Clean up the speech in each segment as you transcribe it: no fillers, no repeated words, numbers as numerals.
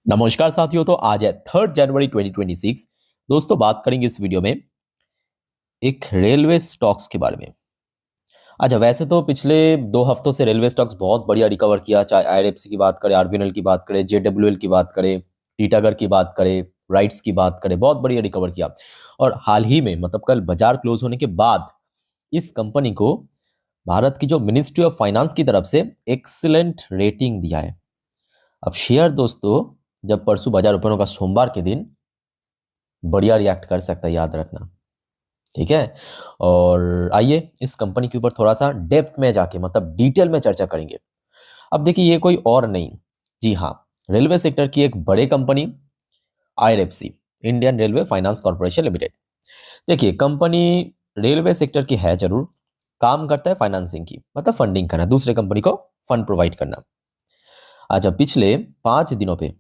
नमस्कार साथियों। तो आज है 3 जनवरी 2026। दोस्तों, बात करेंगे इस वीडियो में एक रेलवे स्टॉक्स के बारे में। अच्छा, वैसे तो पिछले 2 हफ्तों से रेलवे स्टॉक्स बहुत बढ़िया रिकवर किया, चाहे आईआरएफसी की बात करें, आरबीएनएल की बात करें, जेडब्ल्यूएल की बात करें, टीटागढ़ की बात करें, राइट्स की बात करें, बहुत बढ़िया रिकवर किया। और हाल ही में मतलब कल बाजार क्लोज होने के बाद इस कंपनी को भारत की जो मिनिस्ट्री ऑफ फाइनेंस की तरफ से एक्सीलेंट रेटिंग दिया है। अब शेयर दोस्तों जब परसों बाजार ओपन होगा सोमवार के दिन, बढ़िया रिएक्ट कर सकता है, याद रखना। ठीक है। और आइए इस कंपनी के ऊपर थोड़ा सा डेप्थ में जाके मतलब डिटेल में चर्चा करेंगे। अब देखिए, ये कोई और नहीं, जी हाँ, रेलवे सेक्टर की एक बड़े company IRFC, Indian railway finance corporation limited. देखिए, कंपनी रेलवे सेक्टर की है जरूर, काम करता है फाइनेंसिंग की, मतलब फंडिंग करना, दूसरे कंपनी को फंड प्रोवाइड करना। अच्छा, पिछले 5 दिनों पे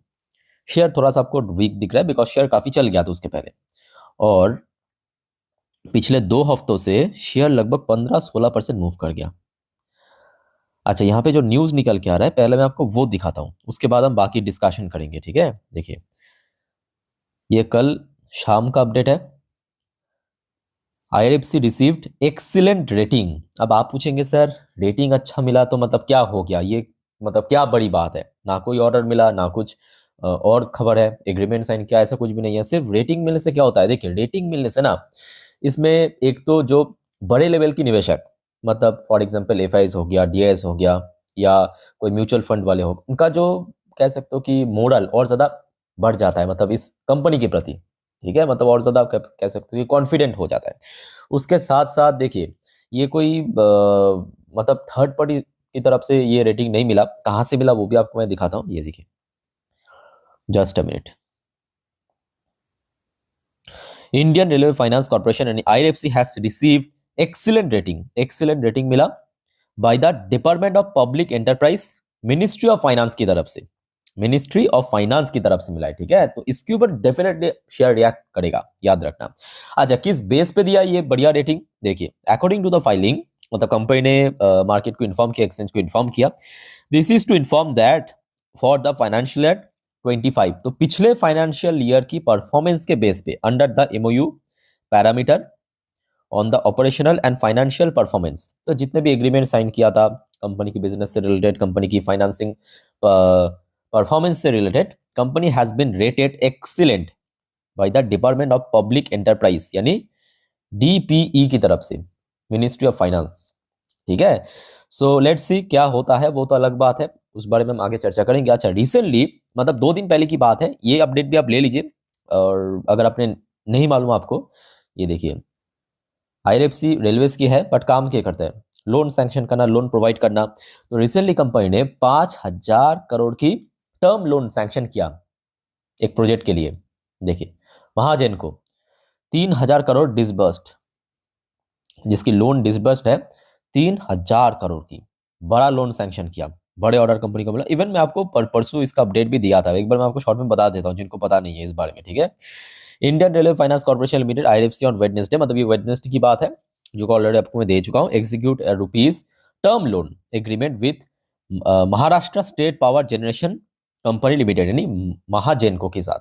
शेयर थोड़ा सा आपको वीक दिख रहा है, बिकॉज शेयर काफी चल गया था उसके पहले। और पिछले 2 हफ्तों से शेयर लगभग 15-16% मूव कर गया। अच्छा, यहाँ पे जो न्यूज निकल के आ रहा है, पहले मैं आपको वो दिखाता हूँ, उसके बाद हम बाकी डिस्कशन करेंगे। ठीक है, देखिए, ये कल शाम का अपडेट है। IRFC received excellent rating. अब आप पूछेंगे सर, रेटिंग अच्छा मिला तो मतलब क्या हो गया, ये मतलब क्या बड़ी बात है? ना कोई ऑर्डर मिला, ना कुछ और खबर है, एग्रीमेंट साइन किया, ऐसा कुछ भी नहीं है। सिर्फ रेटिंग मिलने से क्या होता है? देखिए, रेटिंग मिलने से ना, इसमें एक तो जो बड़े लेवल की निवेशक, मतलब फॉर एग्जांपल एफआईज हो गया, डीआईएस हो गया, या कोई म्यूचुअल फंड वाले हो, उनका जो कह सकते हो कि मोरल और ज्यादा बढ़ जाता है, मतलब इस कंपनी के प्रति। ठीक है, मतलब और ज्यादा कह सकते हो कि कॉन्फिडेंट हो जाता है। उसके साथ साथ देखिए, ये कोई मतलब थर्ड पार्टी की तरफ से ये रेटिंग नहीं मिला। कहाँ से मिला वो भी आपको मैं दिखाता हूँ, ये देखिए, just a minute. Indian railway finance corporation यानी IRFC has received excellent rating. Excellent rating मिला by the department of public enterprise, ministry of finance की तरफ से। मिनिस्ट्री ऑफ फाइनेंस की तरफ से मिला है। ठीक है, तो इसके ऊपर डेफिनेटली शेयर रिएक्ट करेगा, याद रखना। अच्छा, किस बेस पे दिया ये बढ़िया रेटिंग? देखिए, अकॉर्डिंग टू द फाइलिंग, मतलब कंपनी ने मार्केट को इन्फॉर्म किया, एक्सचेंज को इन्फॉर्म किया, this is to inform that for the financial year 25, तो पिछले फाइनेंशियल ईयर की परफॉर्मेंस के बेस पे under the MOU parameter on the operational and financial performance, तो जितने भी एग्रीमेंट साइन किया था कंपनी की बिजनेस से रिलेटेड, कंपनी की फाइनेंसिंग परफॉर्मेंस से related, company has been rated excellent by the department of public enterprise यानी डीपीई की तरफ से, मिनिस्ट्री ऑफ फाइनेंस। ठीक है, सो लेट्स सी क्या होता है, वो तो अलग बात है, उस बारे में हम आगे चर्चा करेंगे। अच्छा, रिसेंटली मतलब 2 दिन पहले की बात है, ये अपडेट भी आप ले लीजिए, और अगर आपने नहीं मालूम आपको, ये देखिए, आईआरएफसी रेलवेज की है, बट काम क्या करता है? लोन सैंक्शन करना, लोन प्रोवाइड करना। तो रिसेंटली कंपनी ने 5,000 करोड़ की टर्म लोन सैंक्शन किया एक प्रोजेक्ट के लिए। देखिए, महाजन को 3,000 करोड़ डिसबर्स्ड, जिसकी लोन डिसबर्स्ड है 3,000 करोड़ की, बड़ा लोन सैंक्शन किया, बड़े ऑर्डर कंपनी को मिला। इवन मैं आपको परसों इसका अपडेट भी दिया था, एक बार मैं आपको शॉर्ट में बता देता हूँ जिनको पता नहीं है इस बारे में। ठीक है, Indian railway finance corporation limited IRFC on Wednesday, मतलब ये वेडनेसडे की बात है, जो ऑलरेडी आपको मैं दे चुका हूँ, execute rupees term loan agreement with Maharashtra state power generation company limited यानी महाजेनको के साथ,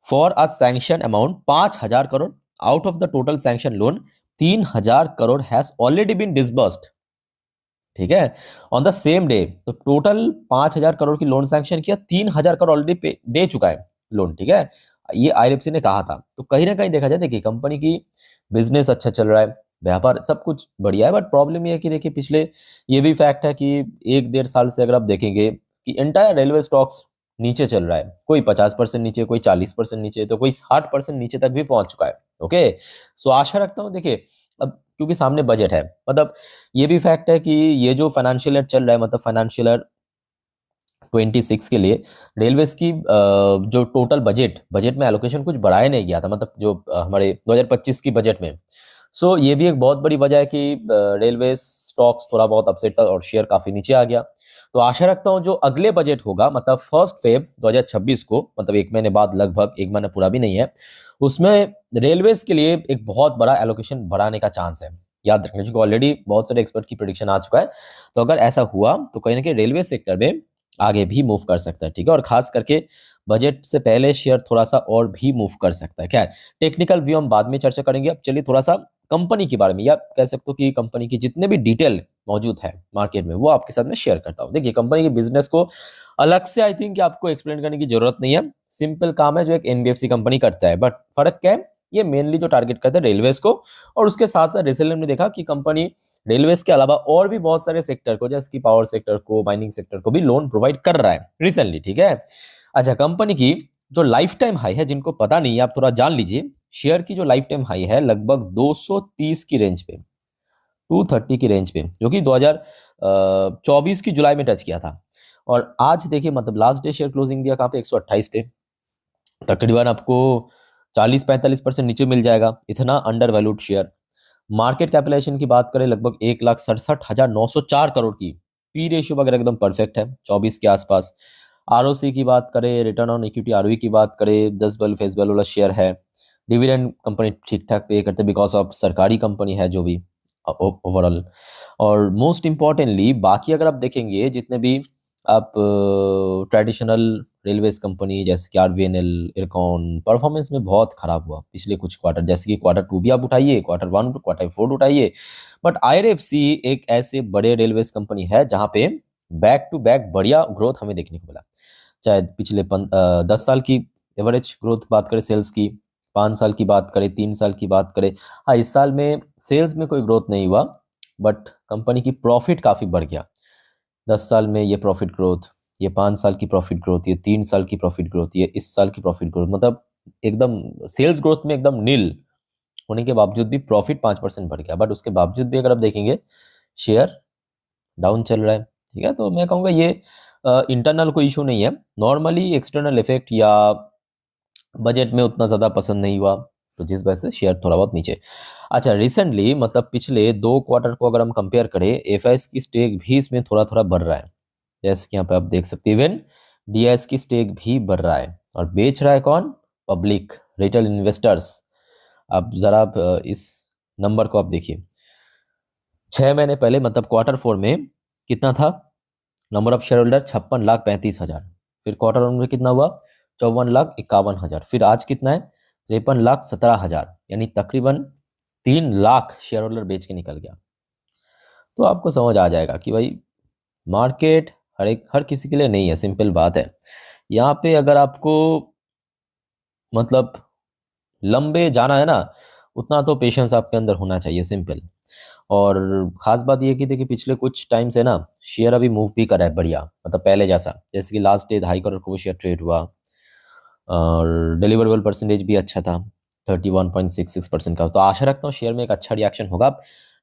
for a sanction amount 5,000 crore. Out of the total sanction loan 3,000 crore has already been disbursed. ठीक है, ऑन द सेम डे, तो टोटल 5,000 करोड़ की लोन सैंक्शन किया, 3,000 crore already दे चुका है लोन। ठीक है, ये आईआरएफसी ने कहा था। तो कहीं ना कहीं देखा जाए, देखिए, कंपनी की बिजनेस अच्छा चल रहा है, व्यापार सब कुछ बढ़िया है, बट प्रॉब्लम ये है कि देखिए, पिछले ये भी फैक्ट है कि 1-1.5 साल से अगर आप देखेंगे कि एंटायर रेलवे स्टॉक्स नीचे चल रहा है, कोई 50% नीचे, कोई 40% नीचे, तो कोई 60% नीचे तक भी पहुंच चुका है। ओके, सो आशा रखता हूँ, देखिए, अब क्योंकि सामने बजट है, मतलब ये भी फैक्ट है कि ये जो फाइनेंशियल ईयर चल रहा है, मतलब फाइनेंशियल ईयर 26 के लिए रेलवेज की जो टोटल बजट बजट में एलोकेशन कुछ बढ़ाया नहीं गया था, मतलब जो हमारे 2025 की बजट में। सो ये भी एक बहुत बड़ी वजह है कि रेलवे स्टॉक्स थोड़ा बहुत अपसेट था और शेयर काफी नीचे आ गया। तो आशा रखता हूँ जो अगले बजट होगा, मतलब 1 फेब 2026 को, मतलब 1 महीने बाद, लगभग 1 महीना पूरा भी नहीं है, उसमें रेलवेज के लिए एक बहुत बड़ा एलोकेशन बढ़ाने का चांस है। याद रखना, क्योंकि ऑलरेडी बहुत सारे एक्सपर्ट की प्रिडिक्शन आ चुका है। तो अगर ऐसा हुआ तो कहीं ना कहीं रेलवे सेक्टर में आगे भी मूव कर सकता है, ठीक है। और खास करके बजट से पहले शेयर थोड़ा सा और भी मूव कर सकता है। खैर, टेक्निकल व्यू हम बाद में चर्चा करेंगे। अब चलिए थोड़ा सा कंपनी के बारे में, या कह सकते हो कि कंपनी की जितने भी डिटेल मौजूद है मार्केट में, वो आपके साथ में शेयर करता हूँ। देखिए, कंपनी के बिजनेस को अलग से आई थिंक आपको एक्सप्लेन करने की जरूरत नहीं है। सिंपल काम है जो एक एनबीएफसी कंपनी करता है, बट फर्क क्या है, ये मेनली जो टारगेट करते हैं रेलवेज को, और उसके साथ साथ रिसेंटली हमने देखा कि कंपनी रेलवेज के अलावा और भी बहुत सारे सेक्टर को, जैसे कि पावर सेक्टर को, माइनिंग सेक्टर को भी लोन प्रोवाइड कर रहा है रिसेंटली, ठीक है। अच्छा, कंपनी की जो लाइफ टाइम हाई है, जिनको पता नहीं है आप थोड़ा जान लीजिए, शेयर की जो लाइफ टाइम हाई है लगभग 230 की रेंज पे, 230 की रेंज पे, जो कि 2024 की जुलाई में टच किया था। और आज देखिए, मतलब लास्ट डे शेयर क्लोजिंग दिया कहाँ पे, 128 पे। तकरीबन आपको 40-45% नीचे मिल जाएगा, इतना undervalued share. Market capitalization की बात करें, लगभग 1,67,904 करोड़ की। पी रेशियो वगैरह एकदम परफेक्ट है, 24 के आसपास। आरओसी की बात करें, रिटर्न ऑन इक्विटी आरओई की बात करें, 10 वैल्यू फेस वैल्यू वाला शेयर है। डिविडेंड कंपनी ठीक ठाक पे करते, बिकॉज ऑफ सरकारी कंपनी है जो भी ओवरऑल। और मोस्ट इंपॉर्टेंटली बाकी अगर आप देखेंगे, जितने भी आप ट्रेडिशनल रेलवेज कंपनी जैसे कि आरवीएनएल, इरकॉन, परफॉर्मेंस में बहुत खराब हुआ पिछले कुछ क्वार्टर। जैसे कि Q2 भी आप उठाइए, Q1, Q4 उठाइए, बट आईआरएफसी एक ऐसे बड़े रेलवेज कंपनी है जहां पे बैक टू बैक बढ़िया ग्रोथ हमें देखने को मिला। चाहे पिछले 10 साल की एवरेज ग्रोथ बात करें सेल्स की, 5 साल की बात करें, 3 साल की बात करें। हाँ, इस साल में सेल्स में कोई ग्रोथ नहीं हुआ, बट कंपनी की प्रॉफिट काफ़ी बढ़ गया। 10 साल में ये प्रॉफिट ग्रोथ, ये 5 साल की प्रॉफिट ग्रोथ, ये 3 साल की प्रॉफिट ग्रोथ, ये इस साल की प्रॉफिट ग्रोथ, मतलब एकदम सेल्स ग्रोथ में एकदम नील होने के बावजूद भी प्रॉफिट 5% बढ़ गया। बट उसके बावजूद भी अगर आप देखेंगे, शेयर डाउन चल रहा है, ठीक है। तो मैं कहूँगा ये इंटरनल कोई इशू नहीं है, नॉर्मली एक्सटर्नल इफेक्ट या बजट में उतना ज़्यादा पसंद नहीं हुआ, तो जिस वजह से शेयर थोड़ा बहुत नीचे। अच्छा, रिसेंटली मतलब पिछले 2 क्वार्टर को अगर हम कंपेयर करें, एफआईएस की स्टेक भी इसमें थोड़ा थोड़ा बढ़ रहा है। जैसे कि यहाँ पे आप देख सकते हैं, इवन डीआईएस की स्टेक भी बढ़ रहा है, और बेच रहा है कौन? Public, retail investors. अब ज़रा आप इस नंबर को आप देखिए, 6 महीने पहले मतलब Q4 में कितना था नंबर ऑफ शेयर होल्डर? 56,35,000। फिर Q1 में कितना हुआ? 54,51,000। फिर आज कितना है? 53,17,000, यानी तकरीबन 3 लाख शेयर होल्डर बेच के निकल गया। तो आपको समझ आ जाएगा कि भाई मार्केट हर किसी के लिए नहीं है, सिंपल बात है। यहाँ पे अगर आपको मतलब लंबे जाना है ना, उतना तो पेशेंस आपके अंदर होना चाहिए, सिंपल। और खास बात ये कि देखिए, पिछले कुछ टाइम से ना शेयर अभी मूव भी कर रहा है बढ़िया, मतलब पहले जैसा। जैसे कि लास्ट डे 2.5 करोड़ को शेयर ट्रेड हुआ, और डिलीवरेबल परसेंटेज भी अच्छा था, 31.66% का। तो आशा रखता हूँ शेयर में एक अच्छा रिएक्शन होगा।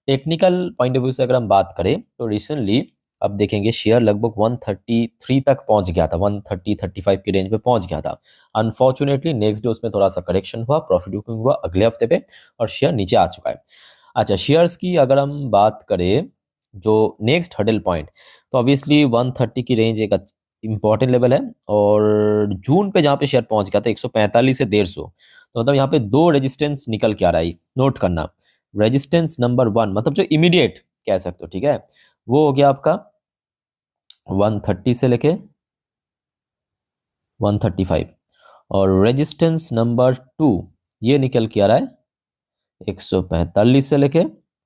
टेक्निकल पॉइंट ऑफ व्यू से अगर हम बात करें, तो रिसेंटली अब देखेंगे शेयर लगभग 133 तक पहुंच गया था, 130-135 की रेंज पे पहुंच गया था। अनफॉर्चुनेटली नेक्स्ट डे उसमें थोड़ा सा करेक्शन हुआ, प्रॉफिट बुकिंग हुआ अगले हफ्ते पे, और शेयर नीचे आ चुका है। अच्छा, शेयर्स की अगर हम बात करें, जो नेक्स्ट हडल पॉइंट, तो ऑब्वियसली 130 की रेंज एक इंपॉर्टेंट लेवल है। और जून पे जहाँ पे शेयर पहुंच गया था 145 से 150, तो मतलब यहाँ पे 2 रेजिस्टेंस निकल के आ रहा है, नोट करना। रेजिस्टेंस नंबर 1 मतलब जो इमीडिएट कह सकते हो, ठीक है, वो हो गया आपका 130 से लेके 135। और रेजिस्टेंस नंबर 2 ये निकल के आ रहा है 145 से लेके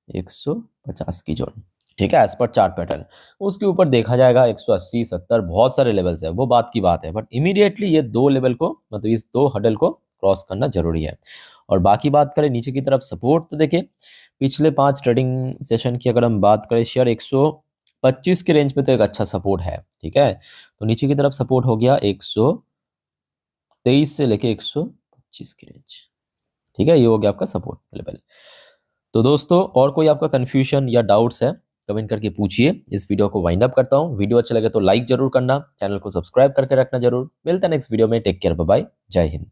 150 की जोन, ठीक है, एज पर चार्ट पैटर्न। उसके ऊपर देखा जाएगा 180, 70, बहुत सारे लेवल्स है, वो बात की बात है। बट इमीडिएटली ये 2 लेवल को, मतलब इस 2 हडल को क्रॉस करना जरूरी है। और बाकी बात करें नीचे की तरफ सपोर्ट, तो देखिए पिछले 5 ट्रेडिंग सेशन की अगर हम बात करें, शेयर 125 के रेंज पे तो एक अच्छा सपोर्ट है, ठीक है। तो नीचे की तरफ सपोर्ट हो गया 123 से लेके 125 की रेंज, ठीक है, ये हो गया आपका सपोर्ट लेवल। तो दोस्तों, और कोई आपका कंफ्यूजन या डाउट्स है, कमेंट करके पूछिए। इस वीडियो को वाइंड अप करता हूँ। वीडियो अच्छा लगे तो लाइक जरूर करना, चैनल को सब्सक्राइब करके रखना जरूर। मिलता है नेक्स्ट वीडियो में। टेक केयर, बाय बाय, जय हिंद।